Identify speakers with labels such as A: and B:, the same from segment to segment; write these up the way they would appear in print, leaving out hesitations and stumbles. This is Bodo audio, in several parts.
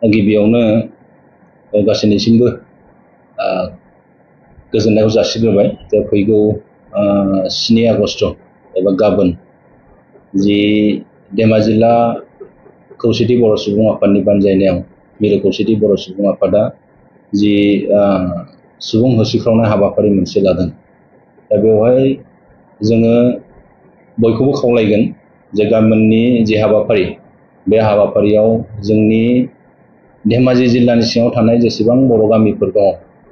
A: गिबियावनो गासैनिसिमबो गोजोननायखौ जासिग्रोबाय जे फैगौ 7 आगस्ट एबा गाबोन जि धेमाजि जिल्ला खौसेथि बर' सुबुं आफादनि बानजायनायाव मिरु खौसेथि बर' सुबुं आफादा जि सुबुं होसिख्रावनाय हाबाफारि मोनसे लादों। दा बेवहाय जोङो बयखौबो खावलायगोन जे गाबोननि जि हाबाफारि बे हाबाफारियाव जोंनि धेमाजि जिल्लानि सिङाव थानाय जेसेबां बर' गामिफोर दङ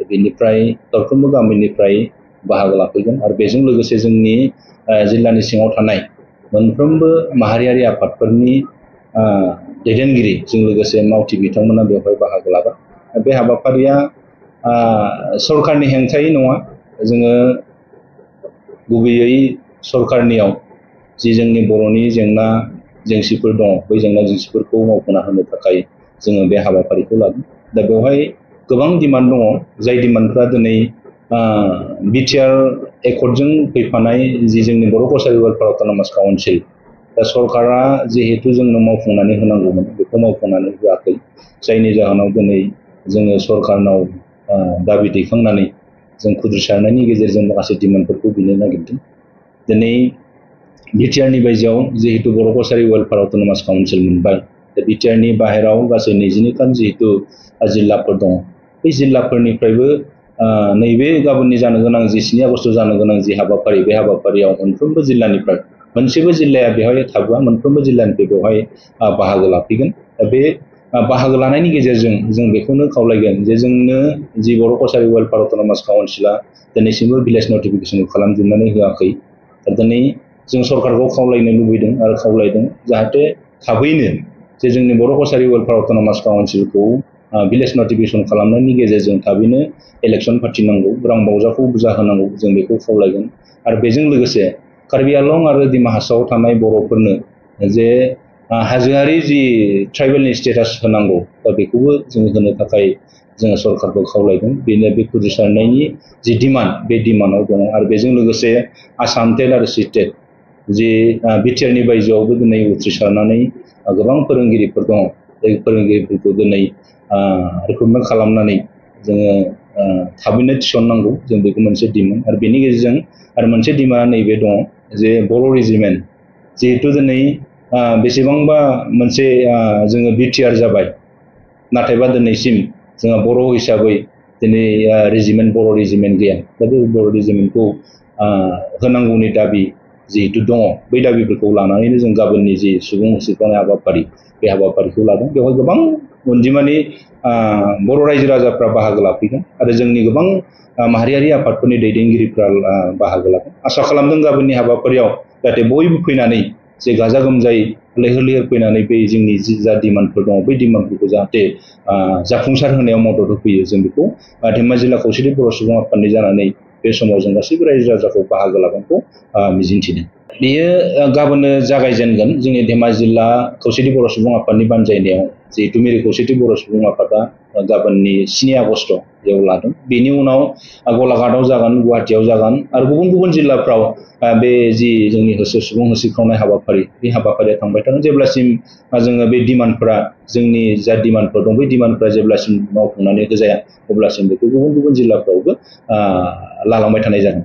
A: बेनिफ्राय दरफ्रोमबो गामिनिफ्राय बाहागो लाफैगोन आरो बेजों लोगोसे जोंनि जिल्लानि सिङाव थानाय मोनफ्रोमबो माहारियारि आफादफोरनि दैदेनगिरिजों लोगोसे मावथि बिथांमोना बेवहाय बाहागो लागोन। बे हाबाफारिया सरकारनि हेंथायै नङा, जोङो गुबैयै सरकारनियाव जि जोंनि बर'नि जेंना जेंसिफोर दङ बै जेंना जेंसिफोरखौ मावफुंना होनो थाखाय जोङो बे हाबाफारिखौ लादों। दा बेवहाय गोबां डिमान्ड दङ, जाय डिमान्डफ्रा दिनै बिटिआर एकर्डजों फैफानाय जि जोंनि बर' कसारि वेलफेयार अट'नमास काउन्सिल, दा सरकारा जिहेतु जोंनो मावफुंनानै होनांगौमोन बेखौ मावफुंनानै होआखै, जायनि जाहोनाव दिनै जोङो सरकारनाव दाबि दैखांनानै जों खुद्रिसारनायनि गेजेरजों माखासे डिमान्डफोरखौ बिनो नागिरदों। दिनै बिटिआरनि बायजोआव जिहेतु बर' कसारि वेलफेयार अट'नमास काउन्सिल मोनबाय, दा बिटिआरनि बाहेराव गासै 22खान जिहेतु जिल्लाफोर दङ, बै जिल्लाफोरनिफ्रायबो नैबे गाबोननि जानो गोनां जि 7 आगस्ट जानो गोनां जि हाबाफारि, बे हाबाफारियाव मोनफ्रोमबो जिल्लानिफ्राय, मोनसेबो जिल्लाया बेवहाय थाबोआ, मोनफ्रोमबो जिल्लानिफ्राय बेवहाय बाहागो लाफैगोन। दा बे बाहागो लानायनि गेजेरजों जों बेखौनो खावलायगोन जे जोंनो जि बर' कसारि वेलफेयार अट'नमास काउन्सिला दिनैसिमबो भिलेज नटिफिकेसन खालामजोबनानै होआखै। दा दिनै जों सरकारखौ खावलायनो लुबैदों आरो खावलायदों जाहाथे थाबैनो जे जोंनि बर' कसारि वेलफेयार अट'नमास काउन्सिलखौ भिलेज नटिफिकेसन खालामनायनि गेजेरजों थाबैनो इलेक्सन फाथिनांगौ, रांबावजाखौ बुरजा होनांगौ, जों बेखौ खावलायगोन। आरो बेजों लोगोसे कार्बि आलं आरो डिमा हासावआव थानाय बर'फोरनो जे हाजोआरि जि ट्राइबेलनि स्टेटास होनांगौ, दा बेखौबो जोङो होनो थाखाय जोङो सरकारखौ खावलायदों। बेनो बे खुद्रिसारनायनि जि डिमान्ड, बे डिमान्डआव दङ। आरो बेजों लोगोसे आसाम टेट आरो सिटेट जि बिटिआरनि बायजोआवबो दिनै उथ्रिसारनानै गोबां फोरोंगिरिफोर दङ, बे फोरोंगिरिफोरखौ दिनै रिक्रुटमेन्ट खालामनानै जोङो थाबैनो थिसननांगौ, जों बेखौ मोनसे डिमान्ड। आरो बेनि गेजेरजों आरो मोनसे डिमान्डआ नैबे दङ जे बर' रेजिमेन्ट, जिहेतु दिनै बेसेबांबा मोनसे जोङो बिटिआर जाबाय, नाथायबा दिनैसिम जोंहा बर' हिसाबै दिनै रेजिमेन्ट, बर' रेजिमेन्ट गैया। दा बे बर' रेजिमेन्टखौ होनांगौनि दाबि जिहेतु दङ, बै दाबिफोरखौ लानानैनो जों गाबोननि जि सुबुं होसिख्रावनाय हाबाफारि, बे हाबाफारिखौ लादों। बेवहाय गोबां अनजिमानि बर' रायजो राजाफ्रा बाहागो लाफैगोन आरो जोंनि गोबां माहारियारि आफादफोरनि दैदेनगिरिफ्रा बाहागो लागोन। आसा खालामदों गाबोननि हाबाफारियाव जाहाथे बयबो फैनानै जे गाजा गोमजायै लैहोर लैहोर फैनानै बे जोंनि जा डिमान्डफोर दङ बै डिमान्डफोरखौ जाहाथे जाफुंसार होनायाव मदद होफैयो, जों बेखौ धेमाजि जिल्ला खौसेथि बर' सुबुं आफादनि जानानै बे समाव जों गासैबो रायजो राजाखौ बाहागो लागोनखौ मिजिंथिदों। बेयो गाबोननो जागायजेनगोन जोंनि धेमाजि जिल्ला खौसेथि बर' सुबुं आफादनि बानजायनायाव, जिहेतु मिरु खौसेथि बर' सुबुं आफादा गाबोननि 7 आगस्ट बेयाव लादों। बेनि उनाव गलाघाटआव जागोन, गुवाहाटियाव जागोन आरो गुबुन गुबुन जिल्लाफ्राव बे जि जोंनि सुबुं होसिख्रावनाय हाबाफारि, बे हाबाफारिया थांबाय थागोन जेब्लासिम जोङो बे डिमान्डफोरा, जोंनि जा डिमान्डफोर दं बै डिमान्डफोरा जेब्लासिम मावफुंनानै होजाया अब्लासिम बेखौ गुबुन गुबुन जिल्लाफ्रावबो लालांबाय थानाय जागोन।